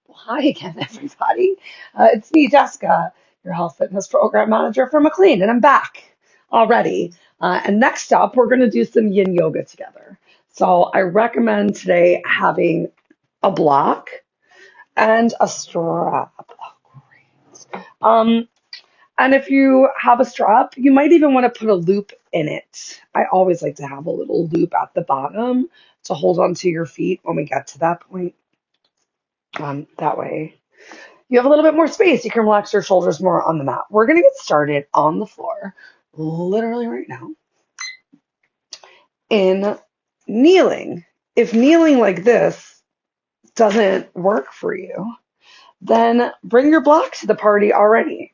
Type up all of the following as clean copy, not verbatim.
Well, hi again, everybody. It's me, Jessica, your health fitness program manager from McLean, and I'm back already. And next up, we're going to do some yin yoga together. So I recommend today having a block and a strap. Oh, great. And if you have a strap, you might even want to put a loop in it. I always like to have a little loop at the bottom to hold onto your feet when we get to that point. That way you have a little bit more space. You can relax your shoulders more on the mat. We're going to get started on the floor, literally right now, in kneeling. If kneeling like this doesn't work for you, then bring your block to the party already.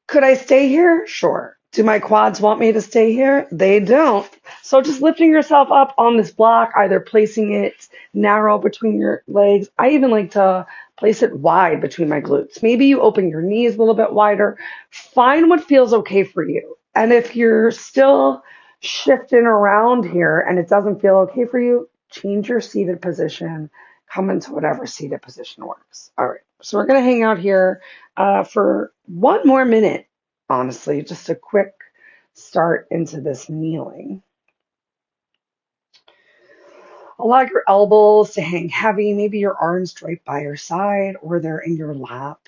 Could I stay here? Sure. Do my quads want me to stay here? They don't. So just lifting yourself up on this block, either placing it narrow between your legs. I even like to place it wide between my glutes. Maybe you open your knees a little bit wider. Find what feels okay for you. And if you're still shifting around here and it doesn't feel okay for you, change your seated position. Come into whatever seated position works. All right. So we're going to hang out here for one more minute, honestly, just a quick start into this kneeling. Allow your elbows to hang heavy, maybe your arms draped by your side or they're in your lap.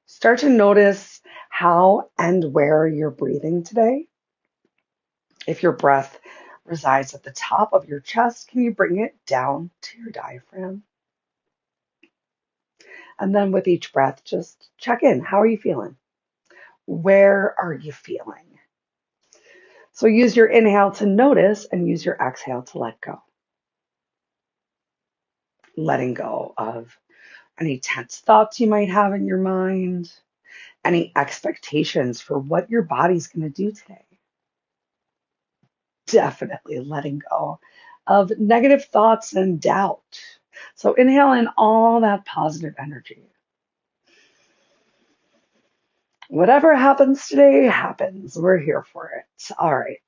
Start to notice how and where you're breathing today. If your breath resides at the top of your chest, can you bring it down to your diaphragm? And then with each breath, just check in. How are you feeling? Where are you feeling? So use your inhale to notice and use your exhale to let go. Letting go of any tense thoughts you might have in your mind, any expectations for what your body's going to do today. Definitely letting go of negative thoughts and doubt. So inhale in all that positive energy. Whatever happens today happens. We're here for it. All right.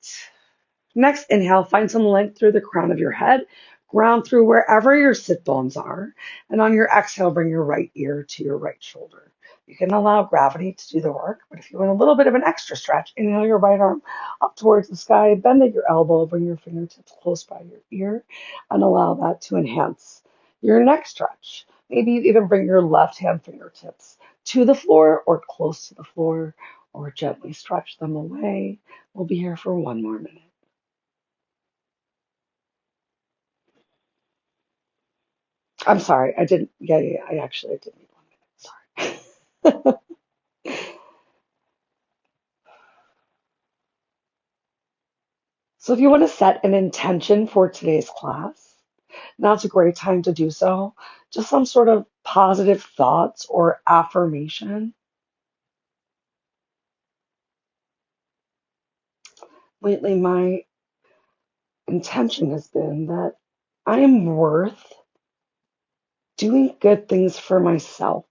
Next, inhale, find some length through the crown of your head, ground through wherever your sit bones are, and on your exhale, bring your right ear to your right shoulder. You can allow gravity to do the work, but if you want a little bit of an extra stretch, inhale your right arm up towards the sky, bend at your elbow, bring your fingertips close by your ear, and allow that to enhance your neck stretch. Maybe you even bring your left hand fingertips to the floor or close to the floor, or gently stretch them away. We'll be here for one more minute. I'm sorry, I didn't. Yeah, yeah, I actually did need 1 minute. Sorry. So if you want to set an intention for today's class, now's a great time to do so. Just some sort of positive thoughts or affirmation. Lately, my intention has been that I am worth doing good things for myself.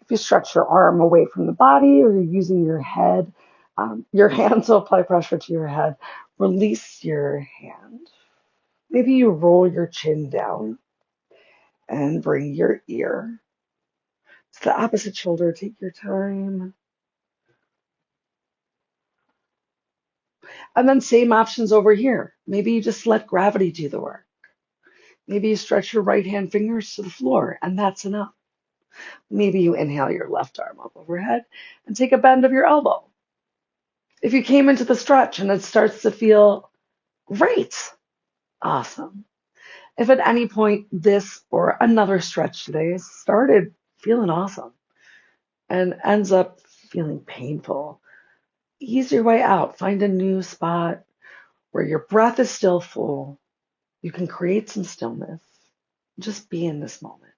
If you stretch your arm away from the body or you're using your head, your hands will apply pressure to your head. Release your hand. Maybe you roll your chin down and bring your ear to the opposite shoulder. Take your time. And then same options over here. Maybe you just let gravity do the work. Maybe you stretch your right hand fingers to the floor, and that's enough. Maybe you inhale your left arm up overhead and take a bend of your elbow. If you came into the stretch and it starts to feel great, awesome. If at any point this or another stretch today started feeling awesome and ends up feeling painful, ease your way out. Find a new spot where your breath is still full, You can create some stillness. Just be in this moment.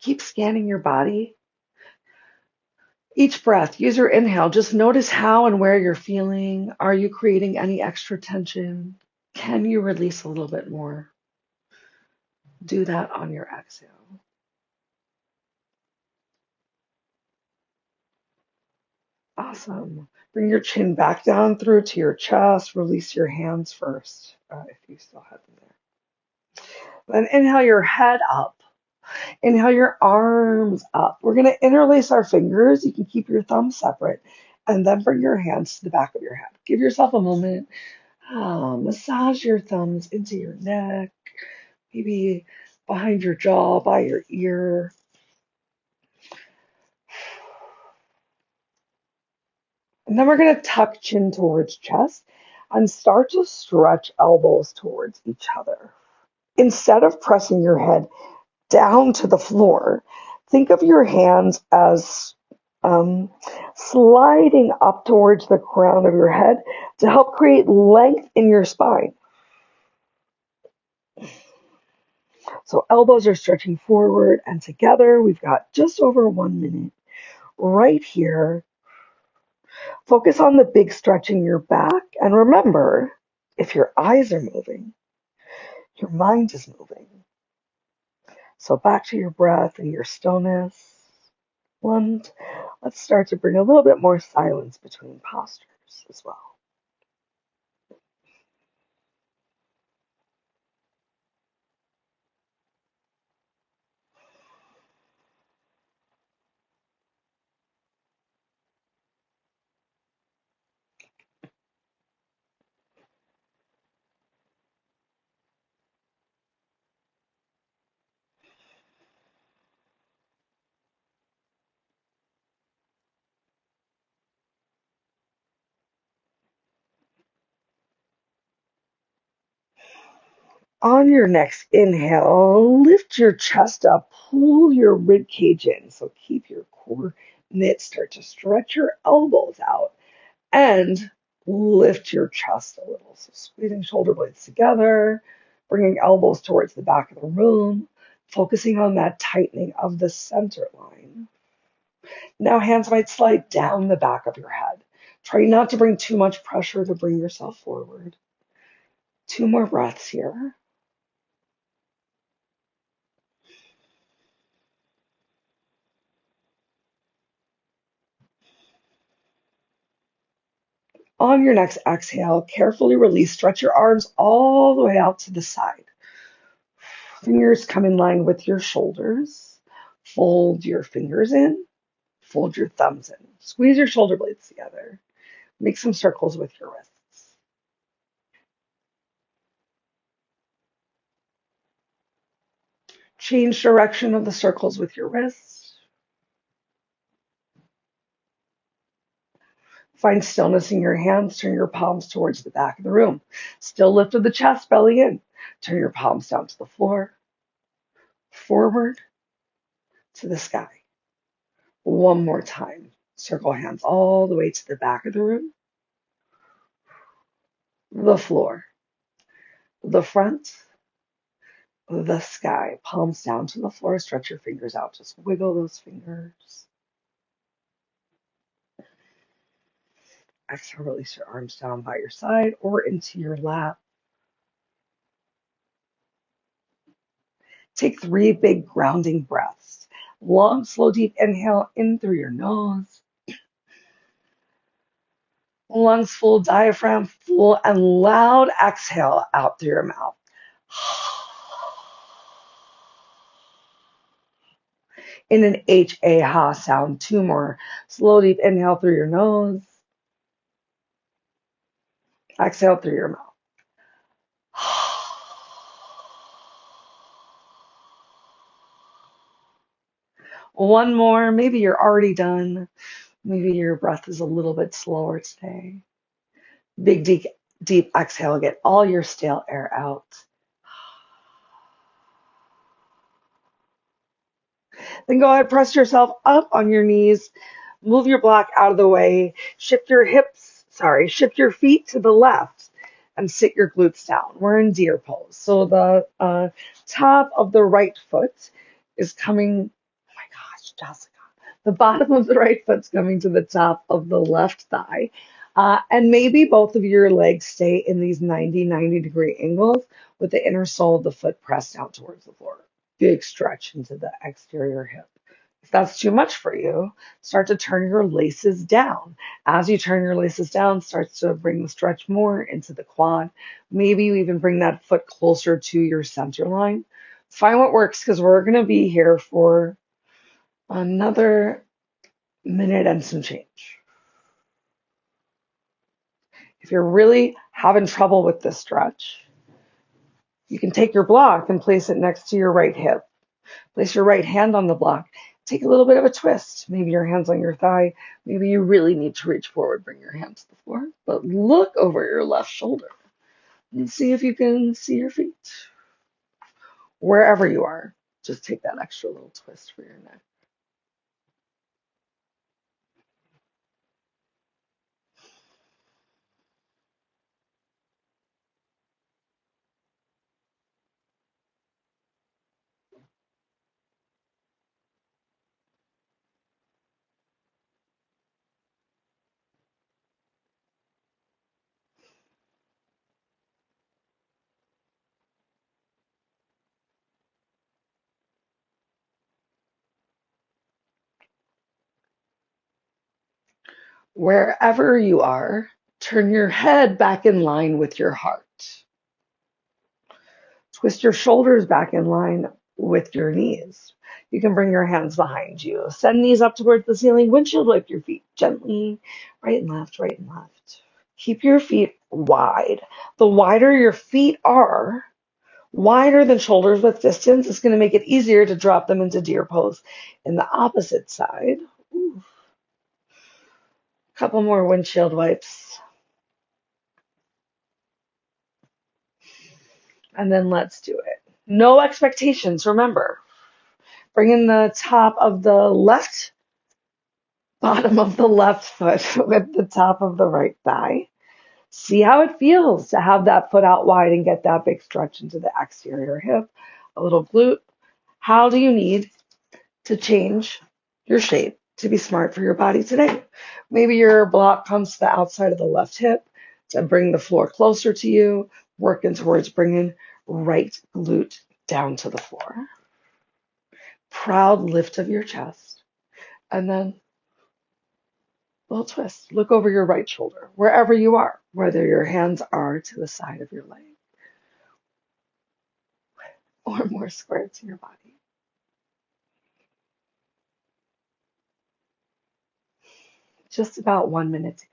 Keep scanning your body. Each breath, use your inhale. Just notice how and where you're feeling. Are you creating any extra tension? Can you release a little bit more? Do that on your exhale. Awesome. Bring your chin back down through to your chest. Release your hands first, if you still have them there. Then inhale your head up. Inhale your arms up. We're going to interlace our fingers. You can keep your thumbs separate. And then bring your hands to the back of your head. Give yourself a moment. Massage your thumbs into your neck, maybe behind your jaw, by your ear. And then we're going to tuck chin towards chest and start to stretch elbows towards each other. Instead of pressing your head down to the floor, think of your hands as sliding up towards the crown of your head to help create length in your spine. So elbows are stretching forward and together. We've got just over 1 minute right here. Focus on the big stretch in your back. And remember, if your eyes are moving, your mind is moving. So back to your breath and your stillness. And let's start to bring a little bit more silence between postures as well. On your next inhale, lift your chest up, pull your rib cage in. So keep your core knit, start to stretch your elbows out and lift your chest a little. So squeezing shoulder blades together, bringing elbows towards the back of the room, focusing on that tightening of the center line. Now hands might slide down the back of your head. Try not to bring too much pressure to bring yourself forward. 2 more breaths here. On your next exhale, carefully release. Stretch your arms all the way out to the side. Fingers come in line with your shoulders. Fold your fingers in. Fold your thumbs in. Squeeze your shoulder blades together. Make some circles with your wrists. Change direction of the circles with your wrists. Find stillness in your hands. Turn your palms towards the back of the room. Still lifted the chest, belly in. Turn your palms down to the floor. Forward to the sky. One more time. Circle hands all the way to the back of the room, the floor, the front, the sky. Palms down to the floor. Stretch your fingers out. Just wiggle those fingers. Exhale, release your arms down by your side or into your lap. Take 3 big grounding breaths. Long, slow, deep inhale in through your nose. Lungs full, diaphragm full, and loud exhale out through your mouth. In an H-A-ha sound. 2 more. Slow, deep inhale through your nose. Exhale through your mouth. One more. Maybe you're already done. Maybe your breath is a little bit slower today. Big, deep, deep exhale. Get all your stale air out. Then go ahead, press yourself up on your knees. Move your block out of the way. Shift your feet to the left and sit your glutes down. We're in deer pose. So the top of the right foot is coming, oh my gosh, Jessica. The bottom of the right foot's coming to the top of the left thigh. And maybe both of your legs stay in these 90-degree angles with the inner sole of the foot pressed down towards the floor. Big stretch into the exterior hip. If that's too much for you, start to turn your laces down. As you turn your laces down, starts to bring the stretch more into the quad. Maybe you even bring that foot closer to your center line. Find what works because we're going to be here for another minute and some change. If you're really having trouble with this stretch, you can take your block and place it next to your right hip. Place your right hand on the block. Take a little bit of a twist. Maybe your hand's on your thigh. Maybe you really need to reach forward, bring your hand to the floor. But look over your left shoulder and see if you can see your feet. Wherever you are, just take that extra little twist for your neck. Wherever you are, turn your head back in line with your heart. Twist your shoulders back in line with your knees. You can bring your hands behind you. Send knees up towards the ceiling. Windshield wipe your feet gently. Right and left, right and left. Keep your feet wide. The wider your feet are, wider than shoulders width distance, is going to make it easier to drop them into deer pose in the opposite side. Ooh. Couple more windshield wipes. And then let's do it. No expectations, remember. Bring in the top of the left, bottom of the left foot with the top of the right thigh. See how it feels to have that foot out wide and get that big stretch into the exterior hip, a little glute. How do you need to change your shape to be smart for your body today? Maybe your block comes to the outside of the left hip to bring the floor closer to you, working towards bringing right glute down to the floor. Proud lift of your chest, and then little twist. Look over your right shoulder, wherever you are, whether your hands are to the side of your leg or more square to your body. Just about 1 minute to go.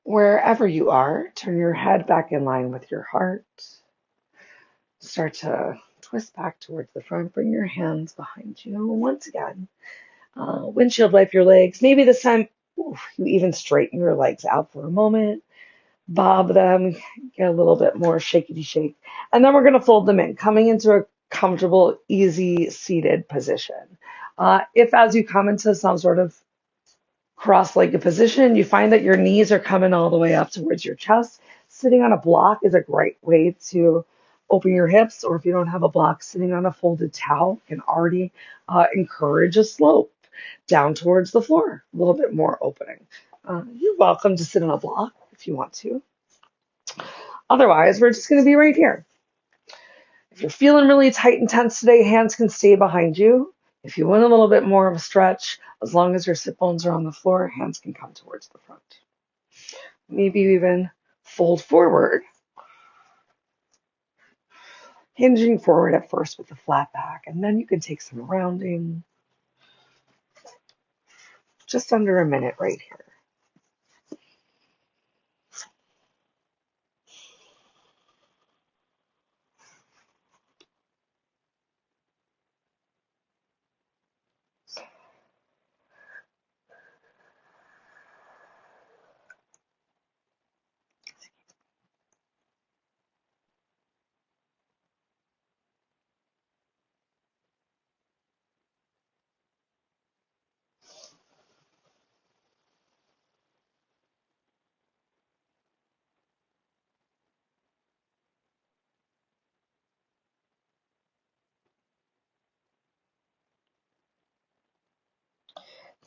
Wherever you are, turn your head back in line with your heart. Start to twist back towards the front. Bring your hands behind you. Once again, windshield wipe your legs. Maybe this time you even straighten your legs out for a moment. bob them, get a little bit more shakety shake. And then we're going to fold them in, coming into a comfortable, easy seated position. If as you come into some sort of cross-legged position, you find that your knees are coming all the way up towards your chest, sitting on a block is a great way to open your hips, or if you don't have a block, sitting on a folded towel can already encourage a slope down towards the floor, a little bit more opening. You're welcome to sit on a block if you want to. Otherwise, we're just going to be right here. If you're feeling really tight and tense today, hands can stay behind you. If you want a little bit more of a stretch, as long as your sit bones are on the floor, hands can come towards the front. Maybe even fold forward, hinging forward at first with the flat back, and then you can take some rounding. Just under a minute right here.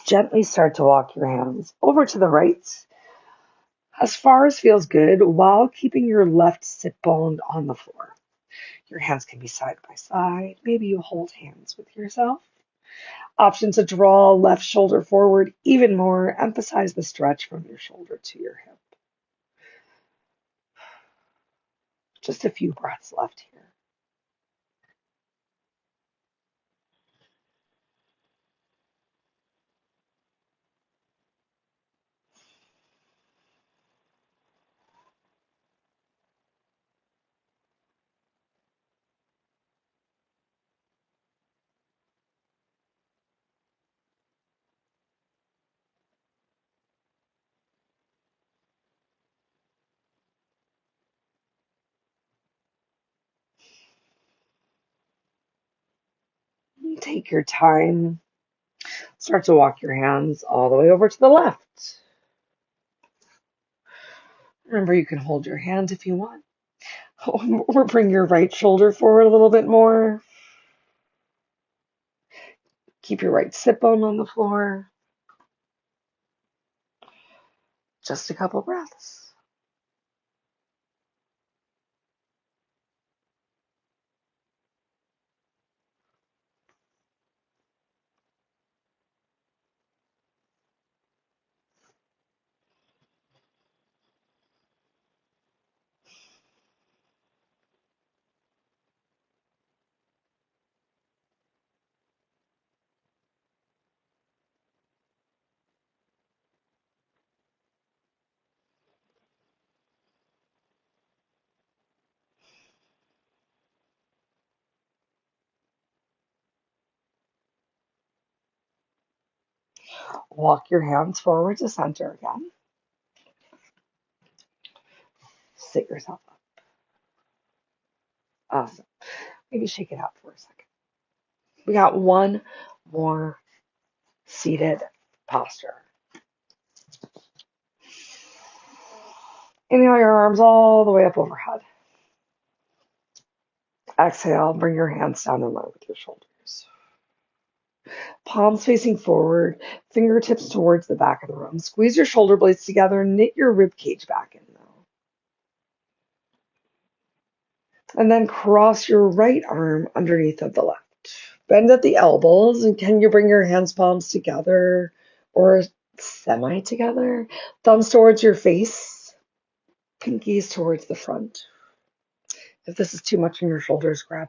Gently start to walk your hands over to the right, as far as feels good, while keeping your left sit bone on the floor. Your hands can be side by side. Maybe you hold hands with yourself. Option to draw left shoulder forward even more. Emphasize the stretch from your shoulder to your hip. Just a few breaths left here. Take your time. Start to walk your hands all the way over to the left. Remember, you can hold your hand if you want. Or bring your right shoulder forward a little bit more. Keep your right sit bone on the floor. Just a couple breaths. Walk your hands forward to center again. Sit yourself up. Awesome. Maybe shake it out for a second. We got one more seated posture. Inhale your arms all the way up overhead. Exhale, bring your hands down in line with your shoulders. Palms facing forward, fingertips towards the back of the room. Squeeze your shoulder blades together, knit your rib cage back in though. And then cross your right arm underneath of the left. Bend at the elbows, and can you bring your hands palms together or semi together? Thumbs towards your face, pinkies towards the front. If this is too much on your shoulders, grab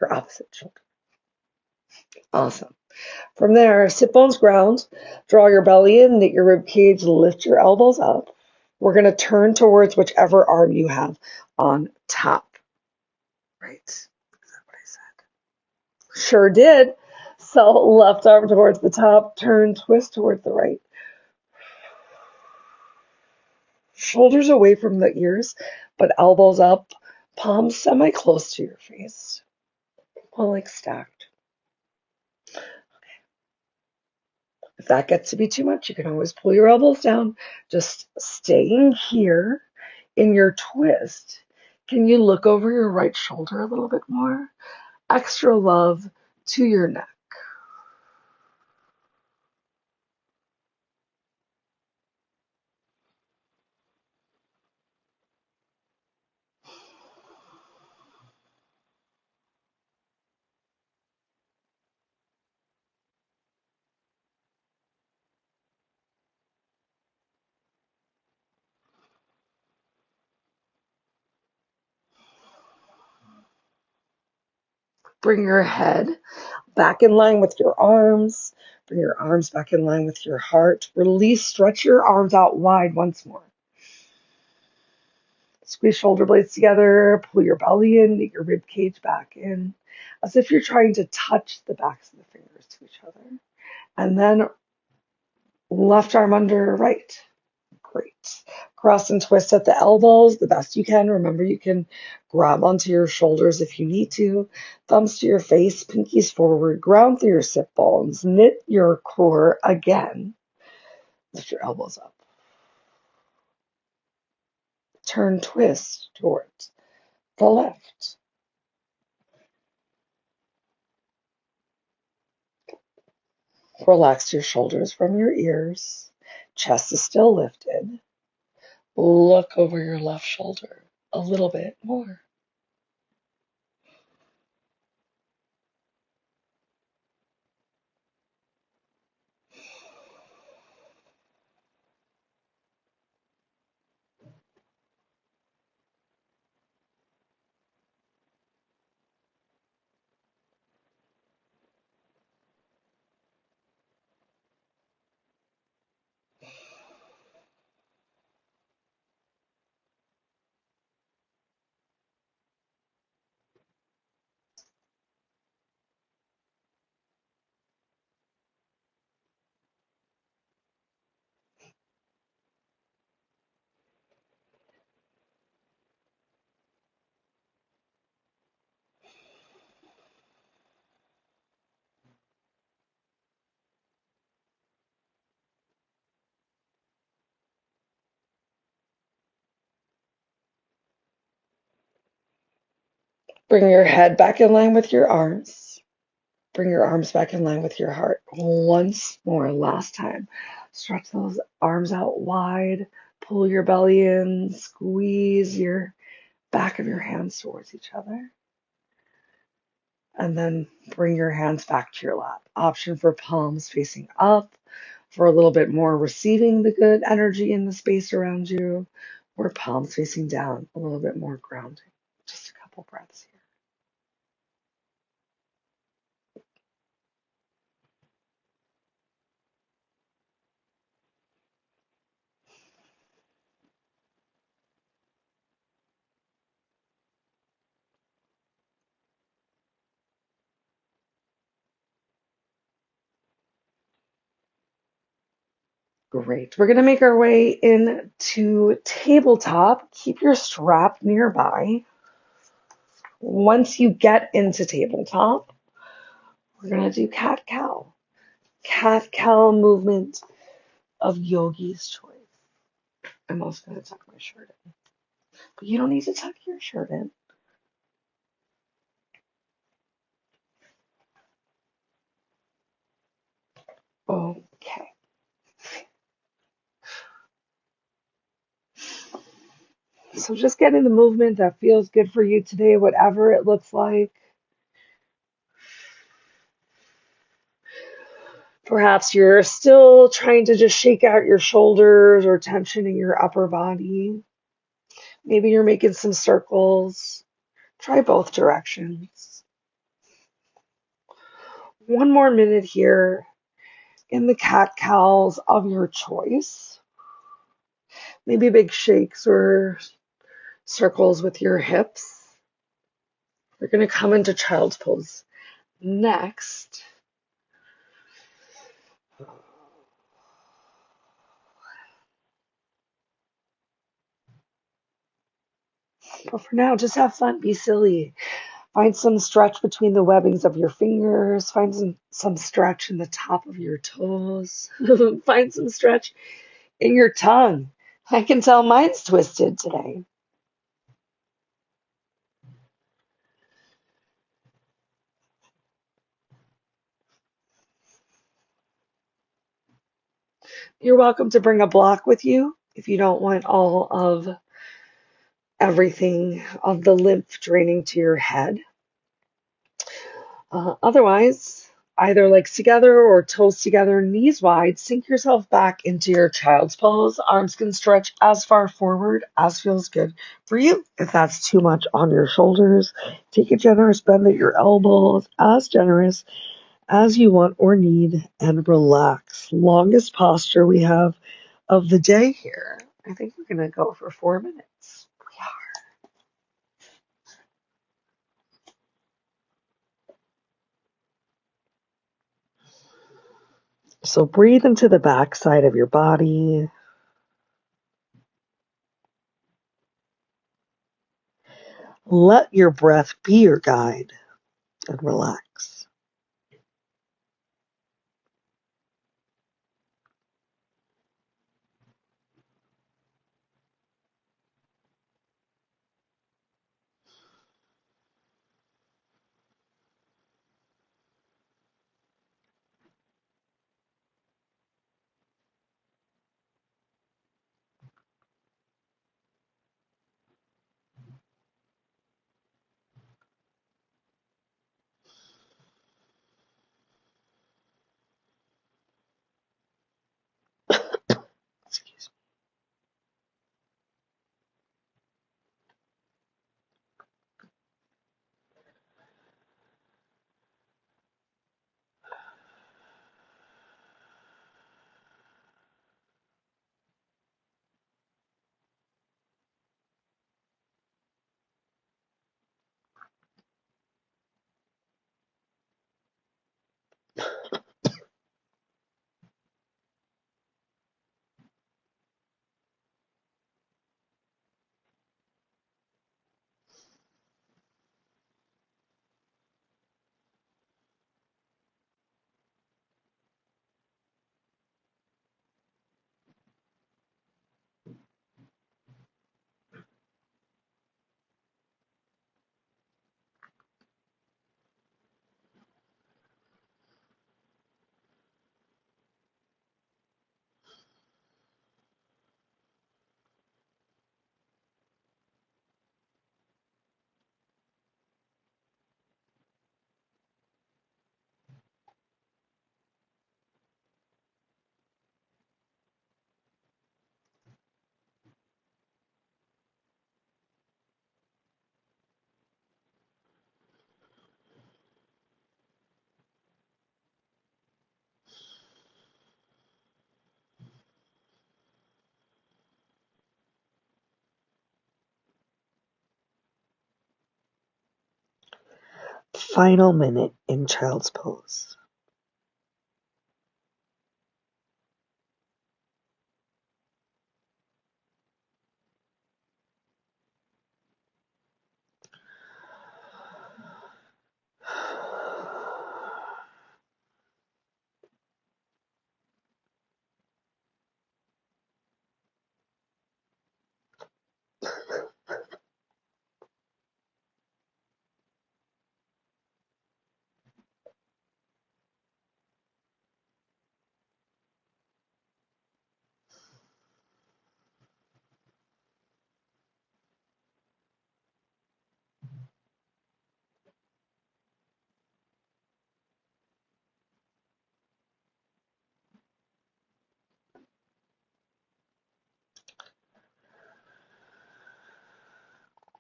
your opposite shoulder. Awesome. From there, sit bones ground, draw your belly in, knit your rib cage, lift your elbows up. We're going to turn towards whichever arm you have on top. Right. Is that what I said? Sure did. So left arm towards the top, turn, twist towards the right. Shoulders away from the ears, but elbows up, palms semi close to your face, well, like stacked. If that gets to be too much, you can always pull your elbows down. Just staying here in your twist. Can you look over your right shoulder a little bit more? Extra love to your neck. Bring your head back in line with your arms. Bring your arms back in line with your heart. Release, stretch your arms out wide once more. Squeeze shoulder blades together, pull your belly in, knit your rib cage back in, as if you're trying to touch the backs of the fingers to each other. And then left arm under right. Great. Cross and twist at the elbows the best you can. Remember, you can grab onto your shoulders if you need to. Thumbs to your face, pinkies forward, ground through your sit bones, knit your core again. Lift your elbows up. Turn, twist towards the left. Relax your shoulders from your ears. Chest is still lifted. Look over your left shoulder a little bit more. Bring your head back in line with your arms. Bring your arms back in line with your heart. Once more, last time. Stretch those arms out wide. Pull your belly in. Squeeze your back of your hands towards each other. And then bring your hands back to your lap. Option for palms facing up for a little bit more receiving the good energy in the space around you, or palms facing down, a little bit more grounding. Just a couple breaths here. Great. We're going to make our way into tabletop. Keep your strap nearby. Once you get into tabletop, we're going to do cat-cow. Cat-cow movement of yogi's choice. I'm also going to tuck my shirt in. But you don't need to tuck your shirt in. Okay. So just get in the movement that feels good for you today, whatever it looks like. Perhaps you're still trying to just shake out your shoulders or tension in your upper body. Maybe you're making some circles. Try both directions. One more minute here in the cat cows of your choice. Maybe big shakes or circles with your hips. We're going to come into child's pose next. But for now, just have fun, be silly. Find some stretch between the webbings of your fingers. Find some stretch in the top of your toes. Find some stretch in your tongue. I can tell mine's twisted today. You're welcome to bring a block with you if you don't want all of everything of the lymph draining to your head. Otherwise, either legs together or toes together, knees wide, sink yourself back into your child's pose. Arms can stretch as far forward as feels good for you. If that's too much on your shoulders, take a generous bend at your elbows, as generous as you want or need, and relax. Longest posture we have of the day here. I think we're going to go for 4 minutes. So breathe into the back side of your body. Let your breath be your guide and relax. Excuse Final minute in child's pose.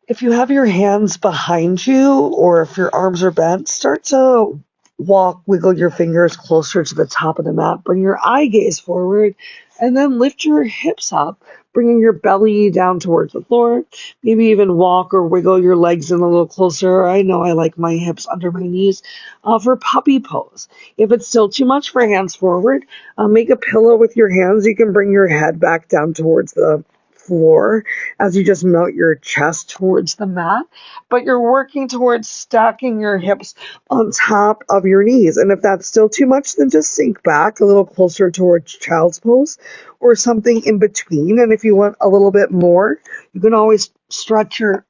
If you have your hands behind you or if your arms are bent, start to wiggle your fingers closer to the top of the mat. Bring your eye gaze forward and then lift your hips up, bringing your belly down towards the floor. Maybe even walk or wiggle your legs in a little closer. I know I like my hips under my knees for puppy pose. If it's still too much for hands forward, make a pillow with your hands. You can bring your head back down towards the floor as you just melt your chest towards the mat, but you're working towards stacking your hips on top of your knees. And if that's still too much, then just sink back a little closer towards child's pose or something in between. And if you want a little bit more, you can always stretch your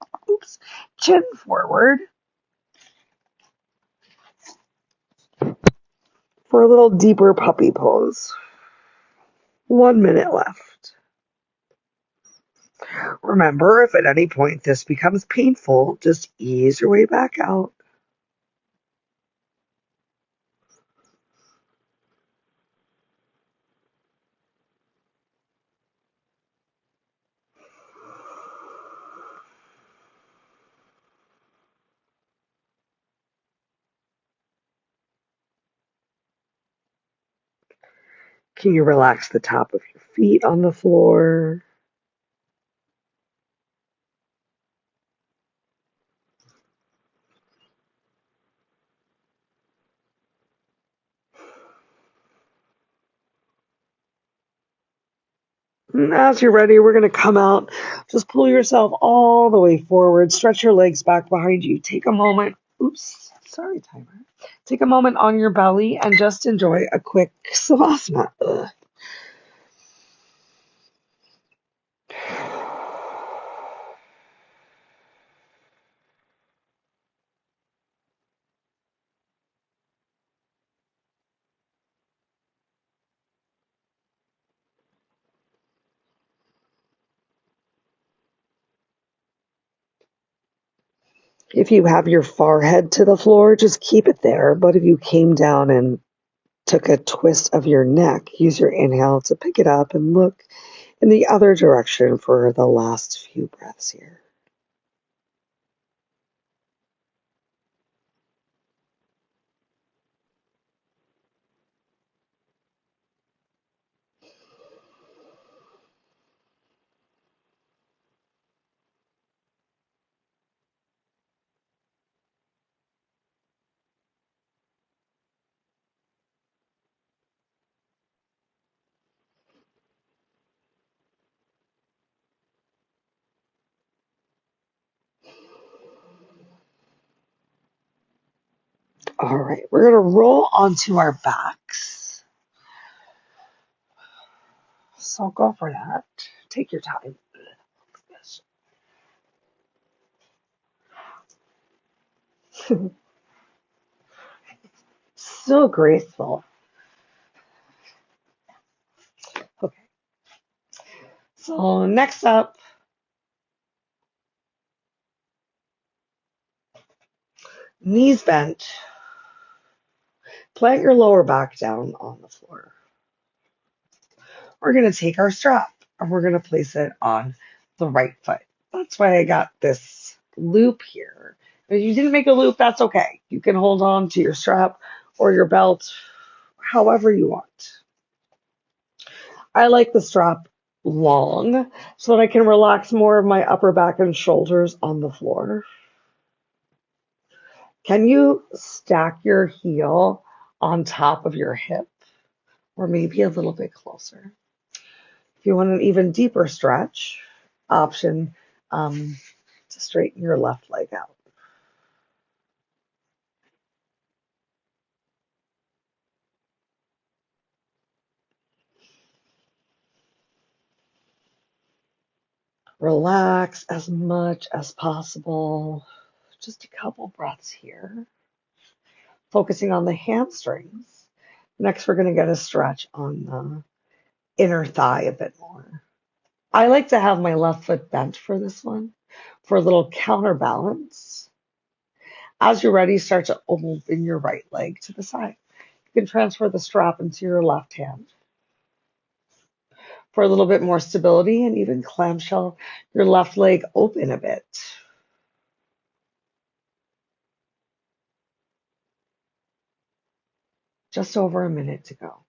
chin forward for a little deeper puppy pose. 1 minute left. Remember, if at any point this becomes painful, just ease your way back out. Can you relax the top of your feet on the floor? And as you're ready, we're going to come out. Just pull yourself all the way forward. Stretch your legs back behind you. Take a moment. Oops, sorry, timer. Take a moment on your belly and just enjoy a quick savasana. Ugh. If you have your forehead to the floor, just keep it there. But if you came down and took a twist of your neck, use your inhale to pick it up and look in the other direction for the last few breaths here. All right, we're going to roll onto our backs. So go for that. Take your time. So graceful. Okay, so next up, knees bent. Plant your lower back down on the floor. We're going to take our strap and we're going to place it on the right foot. That's why I got this loop here. If you didn't make a loop, that's okay. You can hold on to your strap or your belt however you want. I like the strap long so that I can relax more of my upper back and shoulders on the floor. Can you stack your heel on top of your hip or maybe a little bit closer? If you want an even deeper stretch, option to straighten your left leg out. Relax as much as possible. Just a couple breaths here. Focusing on the hamstrings. Next, we're going to get a stretch on the inner thigh a bit more. I like to have my left foot bent for this one for a little counterbalance. As you're ready, start to open your right leg to the side. You can transfer the strap into your left hand. For a little bit more stability and even clamshell your left leg open a bit. Just over a minute to go.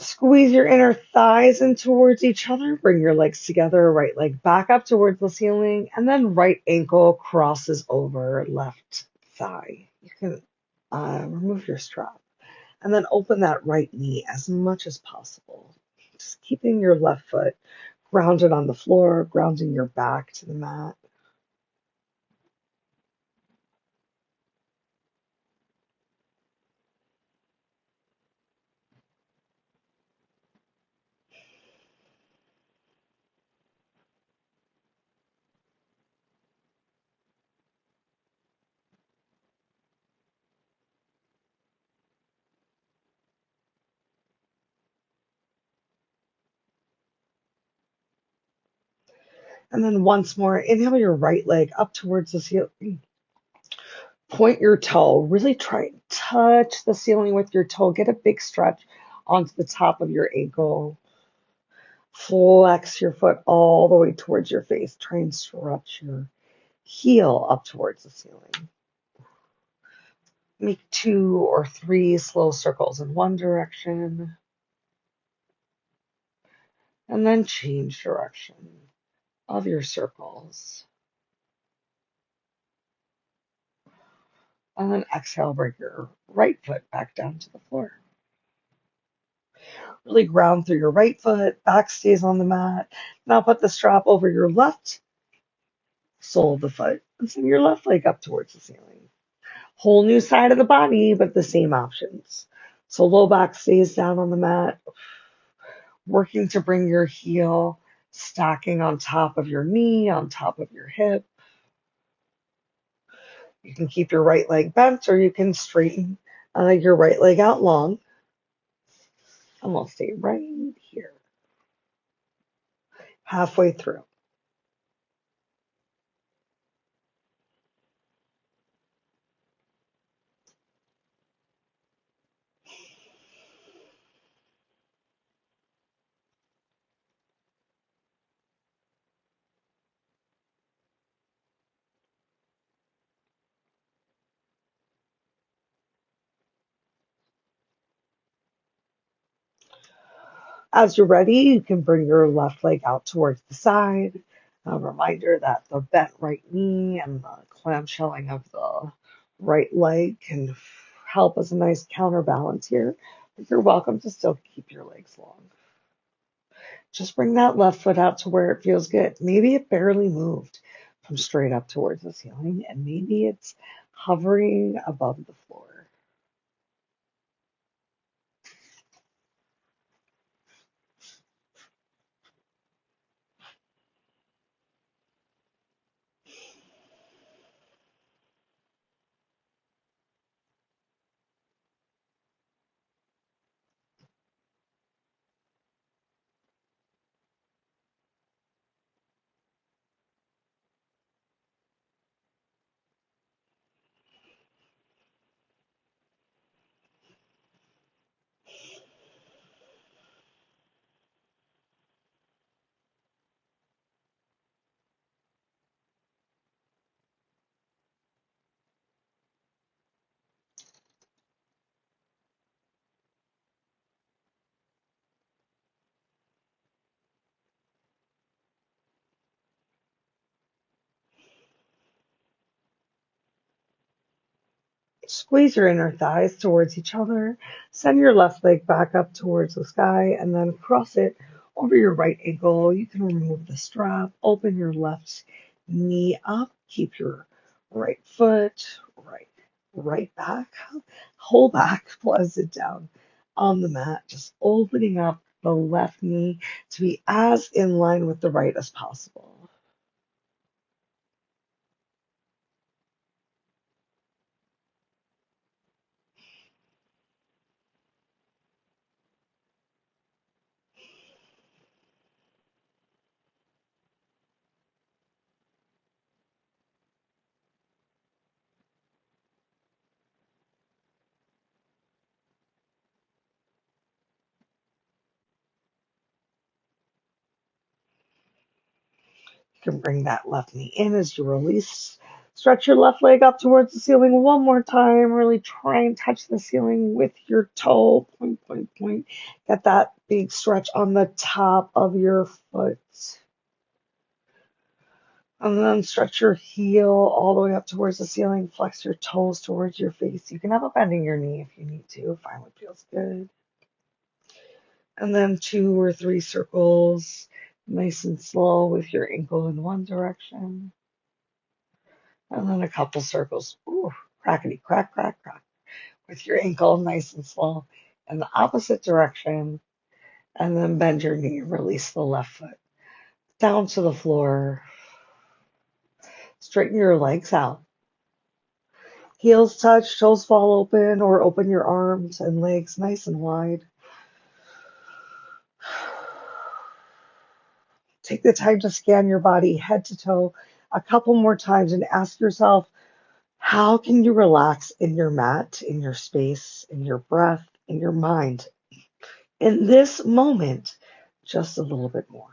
Squeeze your inner thighs in towards each other. Bring your legs together, right leg back up towards the ceiling, and then right ankle crosses over left thigh. You can remove your strap and then open that right knee as much as possible. Just keeping your left foot grounded on the floor, grounding your back to the mat. And then once more, inhale your right leg up towards the ceiling. Point your toe. Really try and touch the ceiling with your toe. Get a big stretch onto the top of your ankle. Flex your foot all the way towards your face. Try and stretch your heel up towards the ceiling. Make 2 or 3 slow circles in one direction, and then change direction of your circles. And then exhale, bring your right foot back down to the floor. Really ground through your right foot, back stays on the mat. Now put the strap over your left sole of the foot and send your left leg up towards the ceiling. Whole new side of the body, but the same options. So low back stays down on the mat, working to bring your heel stacking on top of your knee, on top of your hip. You can keep your right leg bent or you can straighten your right leg out long. And we'll stay right here, halfway through. As you're ready, you can bring your left leg out towards the side. A reminder that the bent right knee and the clamshelling of the right leg can help as a nice counterbalance here. But you're welcome to still keep your legs long. Just bring that left foot out to where it feels good. Maybe it barely moved from straight up towards the ceiling, and maybe it's hovering above the floor. Squeeze your inner thighs towards each other. Send your left leg back up towards the sky and then cross it over your right ankle. You can remove the strap, open your left knee up, keep your right foot right back, whole back planted down on the mat, just opening up the left knee to be as in line with the right as possible. You can bring that left knee in as you release. Stretch your left leg up towards the ceiling one more time. Really try and touch the ceiling with your toe. Point, point, point. Get that big stretch on the top of your foot. And then stretch your heel all the way up towards the ceiling. Flex your toes towards your face. You can have a bend in your knee if you need to. Find what feels good. And then 2 or 3 circles, nice and slow with your ankle in one direction. And then a couple circles. Ooh, crackety crack, crack, crack. With your ankle nice and slow in the opposite direction. And then bend your knee. Release the left foot down to the floor. Straighten your legs out. Heels touch, toes fall open, or open your arms and legs nice and wide. Take the time to scan your body head to toe a couple more times and ask yourself, how can you relax in your mat, in your space, in your breath, in your mind, in this moment, just a little bit more?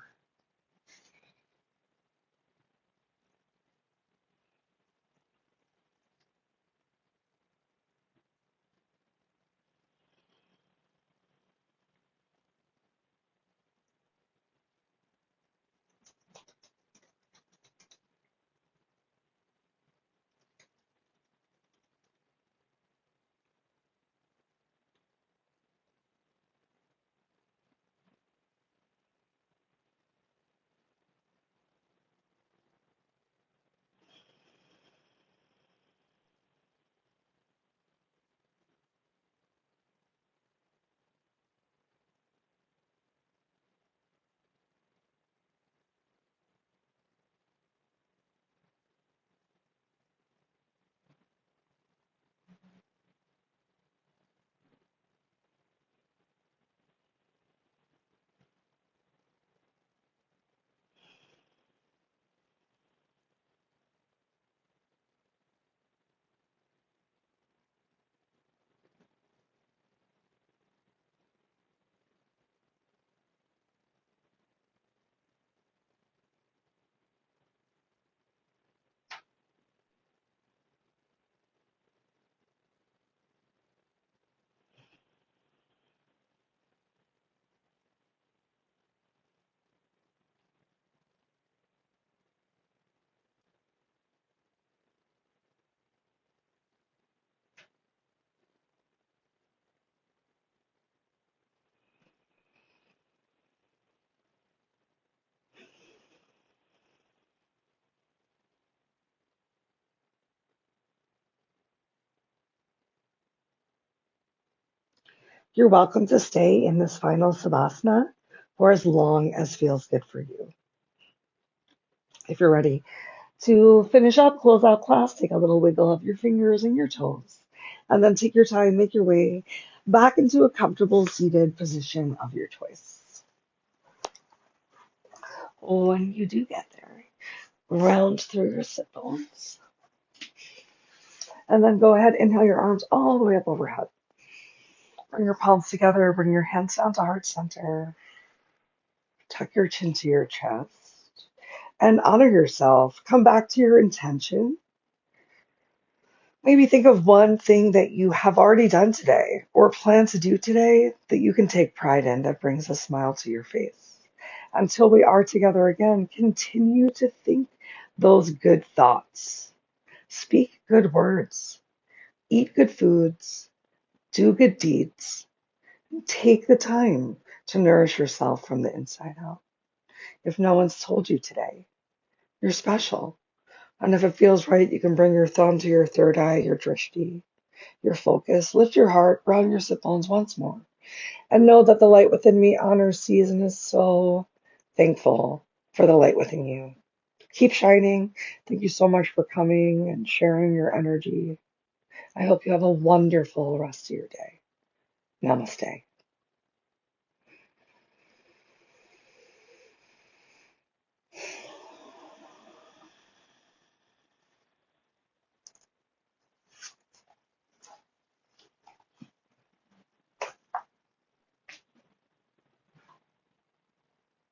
You're welcome to stay in this final Savasana for as long as feels good for you. If you're ready to finish up, close out class, take a little wiggle of your fingers and your toes, and then take your time, make your way back into a comfortable seated position of your choice. When you do get there, round through your sit bones, and then go ahead, inhale your arms all the way up overhead. Bring your palms together, bring your hands down to heart center, tuck your chin to your chest, and honor yourself. Come back to your intention. Maybe think of one thing that you have already done today or plan to do today that you can take pride in that brings a smile to your face. Until we are together again, continue to think those good thoughts. Speak good words. Eat good foods. Do good deeds. Take the time to nourish yourself from the inside out. If no one's told you today, you're special. And if it feels right, you can bring your thumb to your third eye, your drishti, your focus. Lift your heart, ground your sit bones once more. And know that the light within me honors, sees, and is so thankful for the light within you. Keep shining. Thank you so much for coming and sharing your energy. I hope you have a wonderful rest of your day. Namaste.